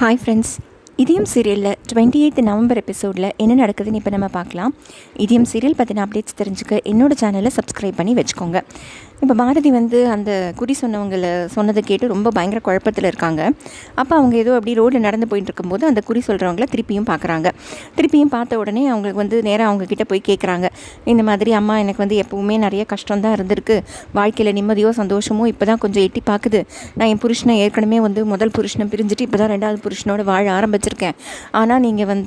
Hi friends, இதயம் சீரியலில் 28th November எபிசோடில் என்ன நடக்குதுன்னு இப்போ நம்ம பார்க்கலாம். இதயம் சீரியல் பற்றின அப்டேட்ஸ் தெரிஞ்சுக்க என்னோடய சேனலை சப்ஸ்கிரைப் பண்ணி வச்சுக்கோங்க. இப்போ பாரதி அந்த குறி சொன்னதை கேட்டு ரொம்ப பயங்கர குழப்பத்தில் இருக்காங்க. அப்போ அவங்க ஏதோ அப்படி ரோடில் நடந்து போயிட்டு இருக்கும்போது அந்த குறி சொல்கிறவங்கள திருப்பியும் பார்க்குறாங்க. திருப்பியும் பார்த்த உடனே அவங்களுக்கு நேராக அவங்கக்கிட்ட போய் கேட்குறாங்க. இந்த மாதிரி அம்மா, எனக்கு எப்போவுமே நிறைய கஷ்டம் தான் இருந்திருக்கு. வாழ்க்கையில் நிம்மதியோ சந்தோஷமோ இப்போ தான் கொஞ்சம் எட்டி பார்க்குது. நான் என் புருஷனை ஏற்கனவே முதல் புருஷனை பிரிஞ்சுட்டு இப்போ தான் 2வது புருஷனோட வாழ ஆரம்பிச்சிருக்கேன். ஆனால் நீங்கள்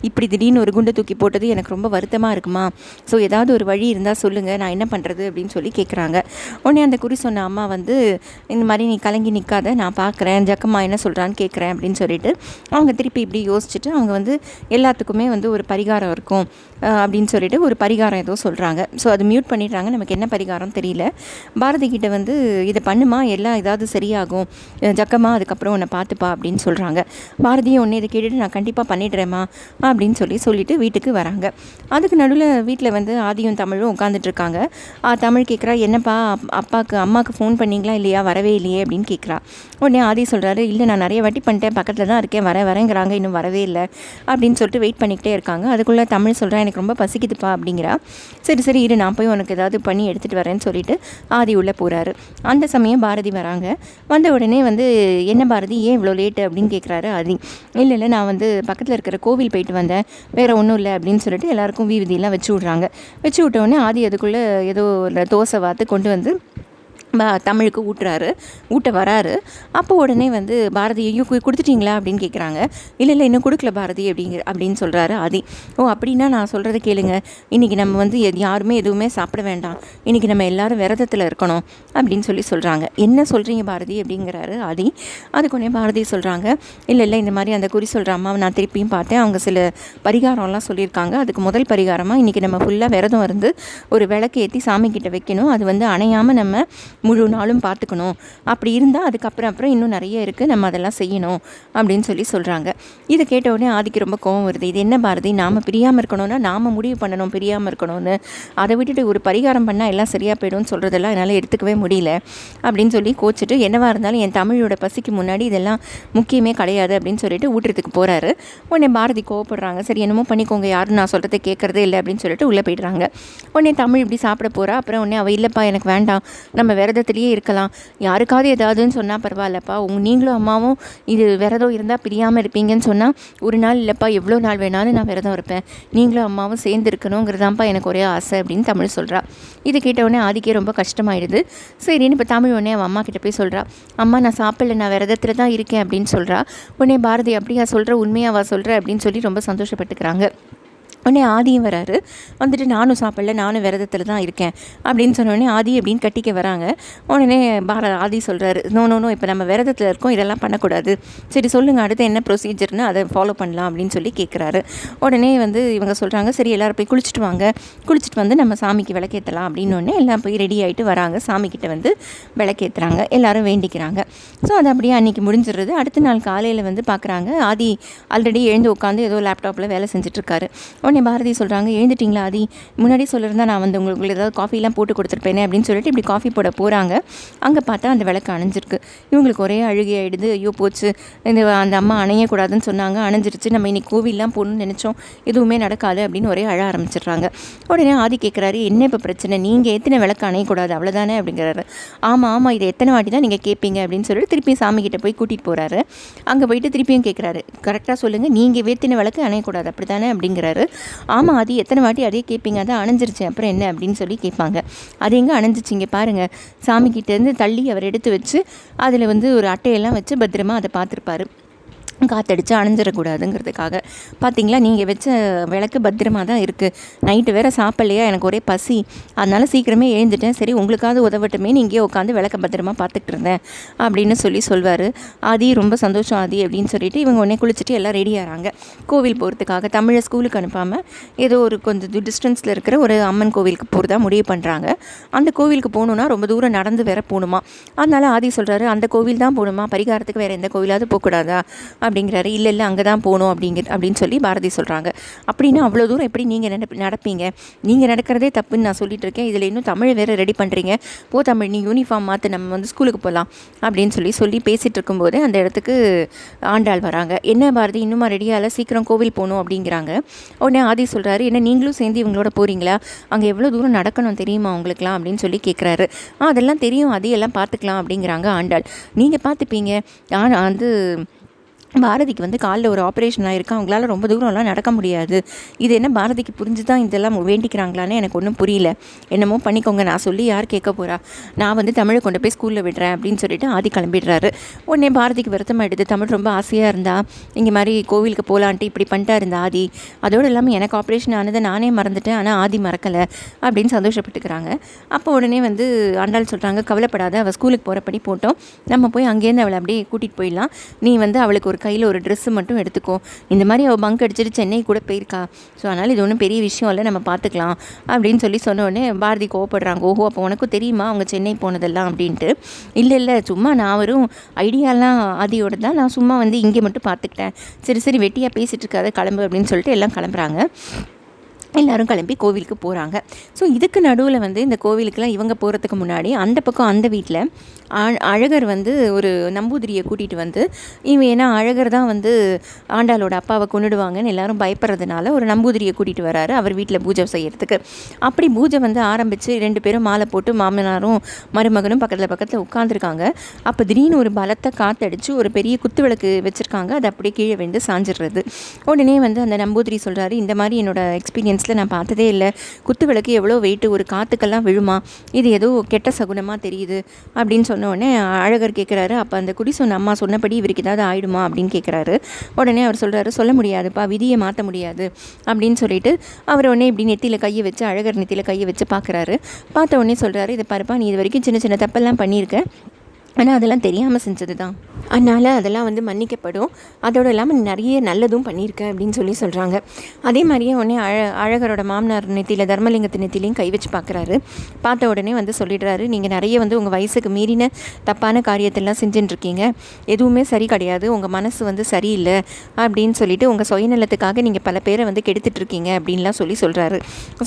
இப்படி திடீர்னு ஒரு குண்டை தூக்கி போட்டது எனக்கு ரொம்ப வருத்தமாக இருக்குமா. ஸோ ஏதாவது ஒரு வழி இருந்தால் சொல்லுங்கள், நான் என்ன பண்ணுறது அப்படின்னு சொல்லி கேட்குறாங்க. உடனே அந்த குறி சொன்ன அம்மா இந்த மாதிரி நீ கலங்கி நிற்காத, நான் பார்க்குறேன், ஜக்கம்மா என்ன சொல்கிறான்னு கேட்குறேன் அப்படின்னு சொல்லிட்டு அவங்க திருப்பி இப்படி யோசிச்சுட்டு அவங்க எல்லாத்துக்குமே ஒரு பரிகாரம் இருக்கும் அப்படின்னு சொல்லிட்டு ஒரு பரிகாரம் ஏதோ சொல்கிறாங்க. ஸோ அது மியூட் பண்ணிடுறாங்க. நமக்கு என்ன பரிகாரம் தெரியல. பாரதி கிட்ட இதை பண்ணுமா, எல்லாம் ஏதாவது சரியாகும், ஜக்கம்மா அதுக்கப்புறம் உன்னை பார்த்துப்பா அப்படின்னு சொல்கிறாங்க. பாரதியை ஒன்று இதை கேட்டுட்டு நான் கண்டிப்பாக பண்ணிடுறேம்மா அப்படின்னு சொல்லிட்டு வீட்டுக்கு வராங்க. அதுக்கு நடுவில் வீட்டில் ஆதியும் தமிழும் உட்காந்துட்ருக்காங்க. தமிழ் கேட்குறா, என்னப்பா அம்மாவுக்கு ஃபோன் பண்ணிங்களா இல்லையா, வரவே இல்லையே அப்படின்னு கேட்குறா. உடனே ஆதி சொல்கிறாரு, இல்லை நான் நிறைய வாட்டி பண்ணிட்டேன், பக்கத்தில் தான் இருக்கேன், வரேங்கிறாங்க, இன்னும் வரவே இல்லை அப்படின்னு சொல்லிட்டு வெயிட் பண்ணிக்கிட்டே இருக்காங்க. அதுக்குள்ளே தமிழ் சொல்கிறேன், எனக்கு ரொம்ப பசிக்குதுப்பா அப்படிங்கிறா. சரி இரு, நான் போய் உனக்கு ஏதாவது பண்ணி எடுத்துகிட்டு வரேன்னு சொல்லிட்டு ஆதி உள்ளே போகிறாரு. அந்த சமயம் பாரதி வராங்க. வந்த உடனே என்ன பாரதி, ஏன் இவ்வளோ லேட்டு அப்படின்னு கேட்குறாரு ஆதி. இல்லை நான் பக்கத்தில் இருக்கிற கோவில் போயிட்டு வந்தேன், வேறு ஒன்றும் இல்லை அப்படின்னு சொல்லிட்டு எல்லாருக்கும் விதியெல்லாம் வச்சு விட்றாங்க. வச்சு விட்ட உடனே ஆதி அதுக்குள்ளே ஏதோ தோசை வாத்து கொண்டு தமிழுக்கு ஊட்ட வராரு. அப்போ உடனே பாரதியையும் கொடுத்துட்டிங்களா அப்படின்னு கேட்குறாங்க. இல்லை இன்னும் கொடுக்கல பாரதி அப்படின்னு சொல்கிறாரு ஆதி. ஓ அப்படின்னா நான் சொல்கிறத கேளுங்க, இன்றைக்கி நம்ம யாருமே எதுவுமே சாப்பிட வேண்டாம், இன்றைக்கி நம்ம எல்லோரும் விரதத்தில் இருக்கணும் அப்படின்னு சொல்கிறாங்க. என்ன சொல்கிறீங்க பாரதி அப்படிங்கிறாரு ஆதி. அதுக்கு உடனே பாரதி சொல்கிறாங்க, இல்லை இந்த மாதிரி அந்த குறி சொல்கிற அம்மாவை நான் திருப்பியும் பார்த்தேன், அவங்க சில பரிகாரம்லாம் சொல்லியிருக்காங்க. அதுக்கு முதல் பரிகாரமாக இன்றைக்கி நம்ம ஃபுல்லாக விரதம் ஒரு விளக்கு ஏற்றி சாமிக்கிட்ட வைக்கணும், அது அணையாமல் நம்ம முழு நாளும் பார்த்துக்கணும், அப்படி இருந்தால் அதுக்கப்புறம் இன்னும் நிறைய இருக்குது, நம்ம அதெல்லாம் செய்யணும் அப்படின்னு சொல்கிறாங்க. இதை கேட்ட உடனே ஆதிக்கு ரொம்ப கோவம் வருது. இது என்ன பாரதி, நாம் பிரியாமல் இருக்கணும்னா நாம் முடிவு பண்ணணும் பிரியாமல் இருக்கணும்னு, அதை விட்டுட்டு ஒரு பரிகாரம் பண்ணால் எல்லாம் சரியாக போய்டும்னு சொல்கிறதெல்லாம் என்னால் எடுத்துக்கவே முடியல அப்படின்னு கோச்சிட்டு, என்னவாக இருந்தாலும் என் தமிழோட பசிக்கு முன்னாடி இதெல்லாம் முக்கியமே கிடையாது அப்படின்னு சொல்லிட்டு ஊட்டுறதுக்கு போகிறாரு. உடனே பாரதி கோவப்படுறாங்க. சரி என்னமோ பண்ணிக்கோங்க, யாரும் நான் சொல்கிறத கேட்குறதே இல்லை அப்படின்னு சொல்லிட்டு உள்ளே போய்ட்றாங்க. உடனே தமிழ் இப்படி சாப்பிட போகிறா. அப்புறம் உடனே அவள், இல்லைப்பா எனக்கு வேண்டாம், நம்ம விரதத்துலேயே இருக்கலாம், யாருக்காவது ஏதாவதுன்னு சொன்னால் பரவாயில்லப்பா, நீங்களும் அம்மாவும் இது விரதம் இருந்தால் பிரியாமல் இருப்பீங்கன்னு சொன்னால் ஒரு நாள் இல்லைப்பா, எவ்வளோ நாள் வேணாலும் நான் விரதம் இருப்பேன், நீங்களும் அம்மாவும் சேர்ந்து இருக்கணுங்கிறதாப்பா எனக்கு ஒரே ஆசை அப்படின்னு தமிழ் சொல்கிறா. இது கேட்டவுடனே ஆதிக்கே ரொம்ப கஷ்டமாயிடுது. சரின்னு இப்போ தமிழ் உடனே அவன் அம்மா கிட்ட போய் சொல்கிறா, அம்மா நான் சாப்பிடல, நான் விரதத்தில் தான் இருக்கேன் அப்படின்னு சொல்கிறா. உடனே பாரதி, அப்படியா சொல்கிற, உண்மையாவா சொல்கிற அப்படின்னு சொல்லி ரொம்ப சந்தோஷப்பட்டுக்கிறாங்க. உடனே ஆதியும் வராரு. நானும் சாப்பிடல, நானும் விரதத்தில் தான் இருக்கேன் அப்படின்னு சொன்னோடனே ஆதி அப்படின்னு கட்டிக்க வராங்க. உடனே ஆதி சொல்கிறாரு, நோ இப்போ நம்ம விரதத்தில் இருக்கோம், இதெல்லாம் பண்ணக்கூடாது, சரி சொல்லுங்கள் அடுத்து என்ன ப்ரொசீஜர்னு அதை ஃபாலோ பண்ணலாம் அப்படின்னு கேட்குறாரு. உடனே இவங்க சொல்கிறாங்க, சரி எல்லோரும் போய் குளிச்சுட்டு வாங்க, குளிச்சுட்டு நம்ம சாமிக்கு விளக்கேற்றலாம் அப்படின்னு எல்லாம் போய் ரெடி ஆகிட்டு வராங்க. சாமிக்கிட்ட விளக்கேற்றுறாங்க, எல்லோரும் வேண்டிக்கிறாங்க. ஸோ அது அப்படியே அன்றைக்கி முடிஞ்சிடுறது. அடுத்த நாள் காலையில் பார்க்குறாங்க, ஆதி ஆல்ரெடி எழுந்து உட்காந்து ஏதோ லேப்டாப்பில் வேலை செஞ்சுட்ருக்காரு. உடனே பாரதி சொல்கிறாங்க, எழுந்துட்டிங்களா ஆதி, முன்னாடி சொல்லியிருந்தா நான் உங்களுக்கு ஏதாவது காஃபிலாம் போட்டு கொடுத்துருப்பேனே அப்படின்னு சொல்லிட்டு இப்படி காஃபி போட போகிறாங்க. அங்கே பார்த்தா அந்த விளக்கு அணைஞ்சிருக்கு. இவங்களுக்கு ஒரே அழுகை ஆகிடுது. ஐயோ போச்சு, அந்த அம்மா அணையக்கூடாதுன்னு சொன்னாங்க, அணைஞ்சிருச்சு, நம்ம இன்னைக்கு கோவில்லாம் போகணும்னு நினச்சோம், எதுவுமே நடக்காது அப்படின்னு ஒரே அழ ஆரம்பிச்சிடுறாங்க. உடனே ஆதி கேட்குறாரு, என்ன இப்போ பிரச்சனை, நீங்கள் எத்தனை விளக்கு அணையக்கூடாது அவ்வளோதானே அப்படிங்கிறாரு. ஆமாம் இதை எத்தனை வாட்டி தான் நீங்கள் கேட்பீங்க அப்படின்னு சொல்லிட்டு திருப்பியும் சாமிக்கிட்ட போய் கூட்டிகிட்டு போகிறாரு. அங்கே போயிட்டு திருப்பியும் கேட்குறாரு, கரெக்டாக சொல்லுங்கள், நீங்கள் வேத்தின விளக்கு அணையக்கூடாது அப்படி தானே அப்படிங்கிறாரு. ஆமாம் அது எத்தனை வாட்டி அதே கேட்பீங்க, அதான் அணைஞ்சிருச்சு அப்புறம் என்ன அப்படின்னு சொல்லி கேட்பாங்க. அது எங்கே அணைஞ்சிச்சிங்க பாருங்கள், சாமிக்கிட்டேருந்து தள்ளி அவர் எடுத்து வச்சு அதில் ஒரு அட்டையெல்லாம் வச்சு பத்திரமா அதை பார்த்துருப்பாரு, காற்றடிச்சு அணைஞ்சிடக்கூடாதுங்கிறதுக்காக. பார்த்தீங்களா, நீங்கள் வச்ச விளக்கு பத்திரமாக தான் இருக்குது, நைட்டு வேறு சாப்பிட்லையா, எனக்கு ஒரே பசி, அதனால் சீக்கிரமே எழுந்துட்டேன், சரி உங்களுக்காவது உதவட்டுமே இங்கேயே உட்காந்து விளக்க பத்திரமா பார்த்துட்டு இருந்தேன் அப்படின்னு சொல்வார். ஆதி ரொம்ப சந்தோஷம் ஆதி அப்படின்னு சொல்லிட்டு இவங்க உடனே குளிச்சுட்டு எல்லாம் ரெடி ஆகிறாங்க கோவில் போகிறதுக்காக. தமிழை ஸ்கூலுக்கு அனுப்பாமல் ஏதோ கொஞ்சம் டிஸ்டன்ஸில் இருக்கிற ஒரு அம்மன் கோவிலுக்கு போகிறதா முடிவு பண்ணுறாங்க. அந்த கோவிலுக்கு போகணுன்னா ரொம்ப தூரம் நடந்து வேற போகணுமா. அதனால் ஆதி சொல்கிறாரு, அந்த கோவில் தான் போகணுமா, பரிகாரத்துக்கு வேறு எந்த கோவிலாவது போகக்கூடாதா அப்படின்னு அப்படிங்கிறாரு. இல்லை அங்கே தான் போகணும் அப்படின்னு சொல்லி பாரதி சொல்கிறாங்க. அப்படின்னா அவ்வளோ தூரம் எப்படி நீங்கள் நடப்பீங்க? நீங்கள் நடக்கிறதே தப்புன்னு நான் சொல்லிட்டு இருக்கேன், இதில் இன்னும் தமிழ் வேறு ரெடி பண்ணுறீங்க. தமிழ் நீ யூனிஃபார்ம் மாற்று, நம்ம வந்து ஸ்கூலுக்கு போகலாம் அப்படின்னு சொல்லி பேசிகிட்டு இருக்கும்போது அந்த இடத்துக்கு ஆண்டாள் வராங்க. என்ன பாரதி இன்னுமா ரெடியாகல, சீக்கிரம் கோவில் போகணும் அப்படிங்கிறாங்க. உடனே ஆதி சொல்கிறாரு, என்ன நீங்களும் சேர்ந்து இவங்களோட போகிறீங்களா? அங்கே எவ்வளோ தூரம் நடக்கணும் தெரியுமா உங்களுக்குலாம் அப்படின்னு சொல்லி கேட்குறாரு. அதெல்லாம் தெரியும், அதையெல்லாம் பார்த்துக்கலாம் அப்படிங்கிறாங்க ஆண்டாள். நீங்கள் பார்த்துப்பீங்க, ஆனால் வந்து பாரதிக்கு வந்து காலில் ஒரு ஆப்ரேஷன் ஆகிருக்கு, அவங்களால ரொம்ப தூரம்லாம் நடக்க முடியாது. இது என்ன பாரதிக்கு புரிஞ்சு தான் இதெல்லாம் வேண்டிக்கிறாங்களான்னு எனக்கு ஒன்றும் புரியல. என்னமோ பண்ணிக்கோங்க, நான் சொல்லி யார் கேட்க போகிறா, நான் வந்து தமிழை கொண்டு போய் ஸ்கூலில் விடுறேன் அப்படின்னு சொல்லிட்டு ஆதி கிளம்பிடுறாரு. உடனே பாரதிக்கு வருத்தமாயிடுது, தமிழ் ரொம்ப ஆசையாக இருந்தா இங்கே மாதிரி கோவிலுக்கு போகலான்ட்டு இப்படி பண்ணிட்டா இருந்த ஆதி, அதோடு இல்லாமல் எனக்கு ஆப்ரேஷன் ஆனதை நானே மறந்துட்டேன், ஆனால் ஆதி மறக்கலை அப்படின்னு சந்தோஷப்பட்டுக்கிறாங்க. அப்போ உடனே வந்து ஆண்டாள் சொல்கிறாங்க, கவலைப்படாத, அவள் ஸ்கூலுக்கு போகிறபடி போட்டோம், நம்ம போய் அங்கேருந்து அவளை அப்படியே கூட்டிகிட்டு போயிடலாம். நீ வந்து அவளுக்கு ஒரு கையில் ஒரு ட்ரெஸ்ஸு மட்டும் எடுத்துக்கோ, இந்த மாதிரி அவள் பங்க் அடிச்சுட்டு சென்னை கூட போயிருக்கா, ஸோ அதனால் இது ஒன்றும் பெரிய விஷயம் இல்லை, நம்ம பார்த்துக்கலாம் அப்படின்னு சொன்ன உடனே பாரதி கோவப்படுறாங்க. ஓஹோ, அப்போ உனக்கும் தெரியுமா அவங்க சென்னை போனதெல்லாம் அப்படின்ட்டு. இல்லை சும்மா நான் வரும் ஐடியாலாம் ஆதியோடு தான், நான் சும்மா வந்து இங்கே மட்டும் பார்த்துக்கிட்டேன், சரி வெட்டியாக பேசிகிட்டு இருக்காத, கிளம்பு அப்படின்னு சொல்லிட்டு எல்லாம் கிளம்புறாங்க. எல்லோரும் கிளம்பி கோவிலுக்கு போகிறாங்க. ஸோ இதுக்கு நடுவில் வந்து இந்த கோவிலுக்கெலாம் இவங்க போகிறதுக்கு முன்னாடி அந்த பக்கம் அந்த வீட்டில் அழகர் வந்து ஒரு நம்பூதிரியை கூட்டிகிட்டு வந்து, ஏன்னா அழகர் தான் வந்து ஆண்டாளோட அப்பாவை கொண்டுடுவாங்கன்னு எல்லாரும் பயப்படுறதுனால ஒரு நம்பூதிரியை கூட்டிகிட்டு வராரு அவர் வீட்டில் பூஜை செய்கிறதுக்கு. அப்படி பூஜை வந்து ஆரம்பித்து 2 பேரும் மாலை போட்டு மாமனாரும் மருமகனும் பக்கத்தில் உட்காந்துருக்காங்க. அப்போ திடீர்னு ஒரு பலத்தை காற்றடிச்சு ஒரு பெரிய குத்து விளக்கு வச்சுருக்காங்க, அது அப்படியே கீழே விழுந்து சாஞ்சிடுறது. உடனே வந்து அந்த நம்பூதிரி சொல்கிறாரு, இந்த மாதிரி என்னோட எக்ஸ்பீரியன்ஸில் நான் பார்த்ததே இல்லை, குத்து விளக்கு எவ்வளோ வெயிட்டு, ஒரு காற்றுக்கெல்லாம் விழுமா, இது ஏதோ கெட்ட சகுனமாக தெரியுது அப்படின்னு சொன்னோடனே அழகர் கேட்குறாரு, அப்போ அந்த குடி சொன்ன அம்மா சொன்னபடி இவருக்கு ஏதாவது ஆயிடுமா அப்படின்னு கேட்குறாரு. உடனே அவர் சொல்கிறாரு, சொல்ல முடியாதுப்பா, விதியை மாற்ற முடியாது அப்படின்னு சொல்லிட்டு அவர் உடனே இப்படி நெத்தியில் கையை வச்சு அழகர் நெத்தியில் கையை வச்சு பார்க்குறாரு. பார்த்த உடனே சொல்கிறாரு, இதை பாருப்பா, நீ இது வரைக்கும் சின்ன தப்பெல்லாம் பண்ணியிருக்க, ஆனால் அதெல்லாம் தெரியாமல் செஞ்சது தான், அதனால் அதெல்லாம் வந்து மன்னிக்கப்படும், அதோடு இல்லாமல் நிறைய நல்லதும் பண்ணியிருக்கேன் அப்படின்னு சொல்கிறாங்க. அதே மாதிரியே உடனே அழகரோட மாமனார் நெத்தியில் தர்மலிங்கத்து நெத்திலையும் கை வச்சு பார்க்குறாரு. பார்த்த உடனே வந்து சொல்லிடுறாரு, நீங்கள் நிறைய வந்து உங்கள் வயசுக்கு மீறின தப்பான காரியத்தெல்லாம் செஞ்சுட்டுருக்கீங்க, எதுவுமே சரி கிடையாது, உங்கள் மனசு வந்து சரியில்லை அப்படின்னு சொல்லிட்டு உங்கள் சுயநலத்துக்காக நீங்கள் பல பேரை வந்து கெடுத்துட்ருக்கீங்க அப்படின்லாம் சொல்கிறாரு.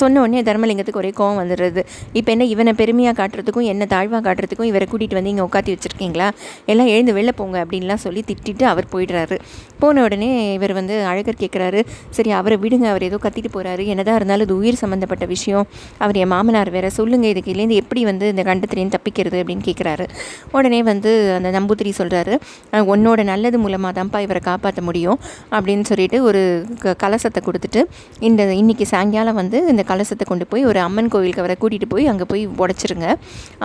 சொன்ன உடனே தர்மலிங்கத்துக்கு ஒரே கோவம் வந்துடுறது. இப்போ என்ன இவனை பெருமையாக காட்டுறதுக்கும் என்ன தாழ்வாக காட்டுறதுக்கும் இவரை கூட்டிகிட்டு வந்து இங்கே உட்காத்தி வச்சுருக்கீங்களா, எல்லாம் எழுந்து வெளில போங்க அப்படின்லாம் சொல்லி திட்டிட்டு அவர் போயிடுறாரு. போன உடனே இவர் வந்து அழகர் கேட்குறாரு, சரி அவரை விடுங்க, அவர் ஏதோ கத்திட்டு போகிறாரு, என்னதான் இருந்தாலும் இது உயிர் சம்மந்தப்பட்ட விஷயம், அவர் என் மாமனார் வேறு, சொல்லுங்கள் இதுக்குலேருந்து எப்படி வந்து இந்த கண்டத்துலேருந்து தப்பிக்கிறது அப்படின்னு கேட்குறாரு. உடனே வந்து அந்த நம்பூதிரி சொல்கிறாரு, உன்னோட நல்லது மூலமாக தான்ப்பா இவரை காப்பாற்ற முடியும் அப்படின்னு சொல்லிட்டு ஒரு கலசத்தை கொடுத்துட்டு, இன்னைக்கு சாயங்காலம் வந்து இந்த கலசத்தை கொண்டு போய் ஒரு அம்மன் கோவிலுக்கு அவரை கூட்டிகிட்டு போய் அங்கே போய் உடச்சிருங்க.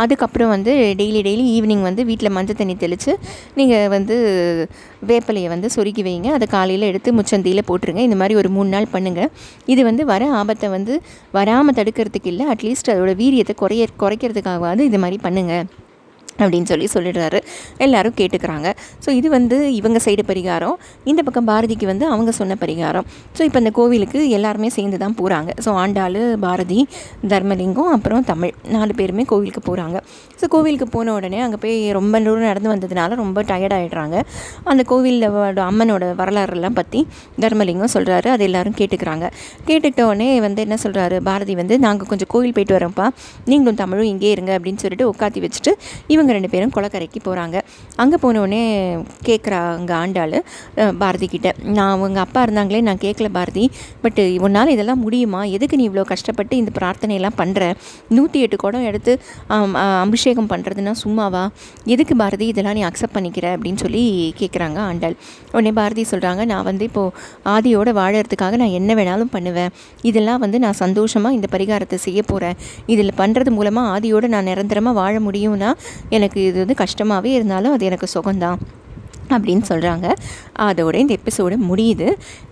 அதுக்கப்புறம் வந்து டெய்லி ஈவினிங் வந்து வீட்டில் மஞ்சள் தண்ணி தெளித்து நீங்கள் வந்து வேப்பலையை வந்து சொருக்கி வைங்க, அதை காலையில் எடுத்து முச்சந்தியில் போட்டுருங்க. இந்த மாதிரி ஒரு 3 நாள் பண்ணுங்கள். இது வந்து வர ஆபத்தை வந்து வராமல் தடுக்கிறதுக்கு இல்லை, அட்லீஸ்ட் அதோட வீரியத்தை குறைக்கிறதுக்காகவாது இது மாதிரி பண்ணுங்கள் அப்படின்னு சொல்லிடுறாரு. எல்லோரும் கேட்டுக்கிறாங்க. ஸோ இது வந்து இவங்க சைடு பரிகாரம், இந்த பக்கம் பாரதிக்கு வந்து அவங்க சொன்ன பரிகாரம். ஸோ இப்போ இந்த கோவிலுக்கு எல்லாருமே சேர்ந்து தான் போகிறாங்க. ஸோ ஆண்டாள், பாரதி, தர்மலிங்கம், அப்புறம் தமிழ் 4 பேருமே கோவிலுக்கு போகிறாங்க. ஸோ கோவிலுக்கு போன உடனே அங்கே போய் ரொம்ப தூரம் நடந்து வந்ததுனால ரொம்ப டயர்டாகிடுறாங்க. அந்த கோவிலோட அம்மனோட வரலாறுலாம் பற்றி தர்மலிங்கம் சொல்கிறாரு, அது எல்லோரும் கேட்டுக்கிறாங்க. கேட்டுக்கிட்டோடனே வந்து என்ன சொல்கிறாரு பாரதி வந்து, நாங்கள் கொஞ்சம் கோவில் போயிட்டு வரோம்ப்பா, நீங்களும் தமிழும் இங்கே இருங்க அப்படின்னு சொல்லிட்டு உட்காத்தி வச்சுட்டு இவங்க 2 பேரும் குளக்கரைக்கு போகிறாங்க. அங்கே போனவுடனே கேட்குறாங்க ஆண்டாள் பாரதி கிட்ட, நான் அவங்க அப்பா இருந்தாங்களே, நான் கேட்கல பாரதி, பட் உன்னால் இதெல்லாம் முடியுமா, எதுக்கு நீ இவ்வளோ கஷ்டப்பட்டு இந்த பிரார்த்தனையெல்லாம் பண்ணுற, 108 குடம் எடுத்து அபிஷேகம் பண்ணுறதுன்னா சும்மாவா, எதுக்கு பாரதி இதெல்லாம் நீ அக்செப்ட் பண்ணிக்கிற அப்படின்னு சொல்லி கேட்குறாங்க ஆண்டாள். உடனே பாரதி சொல்கிறாங்க, நான் வந்து இப்போது ஆதியோடு வாழறதுக்காக நான் என்ன வேணாலும் பண்ணுவேன், இதெல்லாம் வந்து நான் சந்தோஷமாக இந்த பரிகாரத்தை செய்ய போகிறேன், இதில் பண்ணுறது மூலமாக ஆதியோடு நான் நிரந்தரமாக வாழ முடியும்னா எனக்கு இது வந்து கஷ்டமாகவே இருந்தாலும் அது எனக்கு சுகம்தான் அப்படின்னு சொல்கிறாங்க. அதோட இந்த எபிசோடு முடியுது.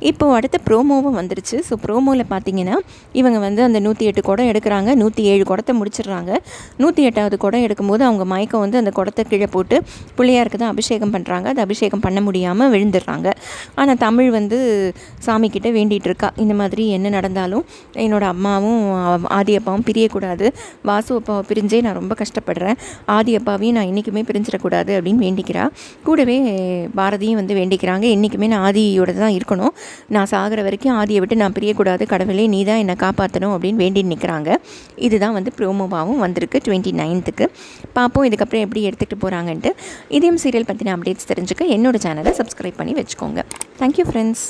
இப்போது அடுத்த ப்ரோமோவும் வந்துருச்சு. ஸோ ப்ரோமோவில் பார்த்தீங்கன்னா இவங்க வந்து அந்த 108 குடம் எடுக்கிறாங்க, 107 குடத்தை முடிச்சிடுறாங்க. 108வது குடம் எடுக்கும்போது அவங்க மயக்கம் வந்து அந்த குடத்தை கீழே போட்டு பிள்ளையாருக்கு தான் அபிஷேகம் பண்ணுறாங்க. அது அபிஷேகம் பண்ண முடியாமல் விழுந்துடுறாங்க. ஆனால் தமிழ் வந்து சாமிக்கிட்ட வேண்டிகிட்டு இருக்கா, இந்த மாதிரி என்ன நடந்தாலும் என்னோடய அம்மாவும் ஆதி அப்பாவும் பிரியக்கூடாது, வாசு அப்பாவை பிரிஞ்சே நான் ரொம்ப கஷ்டப்படுறேன், ஆதி அப்பாவையும் நான் என்றைக்குமே பிரிஞ்சிடக்கூடாது அப்படின்னு வேண்டிக்கிறா. கூடவே பாரதியும் வந்து வேண்டிக்கிறாங்க, சொல்கிறாங்க, என்றைக்குமே நான் ஆதியோட தான் இருக்கணும், நான் சாகிற வரைக்கும் ஆதியை விட்டு நான் பிரியக்கூடாது, கடவுளே நீ தான் என்னை காப்பாற்றணும் அப்படின்னு வேண்டி நிற்கிறாங்க. இதுதான் வந்து ப்ரோமோவாகவும் வந்திருக்கு 29th. பார்ப்போம் இதுக்கப்புறம் எப்படி எடுத்துகிட்டு போகிறாங்கன்ட்டு. இதயம் சீரியல் பற்றின அப்டேட்ஸ் தெரிஞ்சுக்க என்னோடய சேனலை சப்ஸ்கிரைப் பண்ணி வச்சுக்கோங்க. Thank you friends.